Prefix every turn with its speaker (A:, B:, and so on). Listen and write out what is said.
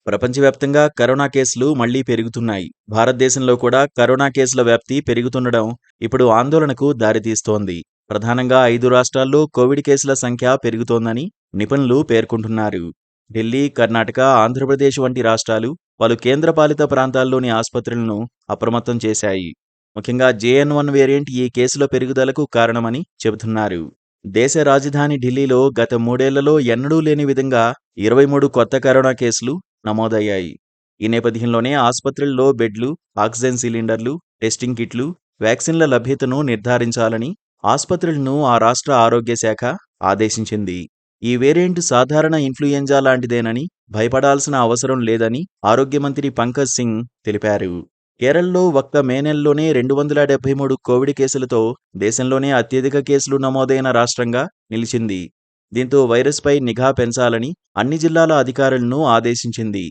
A: ప్రపంచవ్యాప్తంగా కరోనా కేసులు మళ్లీ పెరుగుతున్నాయి. భారతదేశంలో కూడా కరోనా కేసుల వ్యాప్తి పెరుగుతుండడం ఇప్పుడు ఆందోళనకు దారితీస్తోంది. ప్రధానంగా 5 రాష్ట్రాల్లో కోవిడ్ కేసుల సంఖ్య పెరుగుతోందని నిపుణులు పేర్కొంటున్నారు. ఢిల్లీ, కర్ణాటక, ఆంధ్రప్రదేశ్ వంటి రాష్ట్రాలు పలు కేంద్రపాలిత ప్రాంతాల్లోని ఆసుపత్రులను అప్రమత్తం చేశాయి. ముఖ్యంగా JN1 వేరియంట్ ఈ కేసుల పెరుగుదలకు కారణమని చెబుతున్నారు. దేశ రాజధాని ఢిల్లీలో గత 3 ఏళ్లలో ఎన్నడూ లేని విధంగా 23 కొత్త కరోనా కేసులు నమోదయ్యాయి. ఈ నేపథ్యంలోనే ఆసుపత్రుల్లో బెడ్లు, ఆక్సిజన్ సిలిండర్లు, టెస్టింగ్ కిట్లు, వ్యాక్సిన్ల లభ్యతను నిర్ధారించాలని ఆసుపత్రులను ఆ రాష్ట్ర ఆరోగ్య శాఖ ఆదేశించింది. ఈ వేరియంట్ సాధారణ ఇన్ఫ్లుయెంజా లాంటిదేనని, భయపడాల్సిన అవసరం లేదని ఆరోగ్య మంత్రి పంకజ్ సింగ్ తెలిపారు. కేరళలో ఒక్క మే నెలలోనే 273 కోవిడ్ కేసులతో దేశంలోనే అత్యధిక కేసులు నమోదైన రాష్ట్రంగా నిలిచింది. దీంతో వైరస్పై నిఘా పెంచాలని అన్ని జిల్లాల అధికారులను ఆదేశించింది.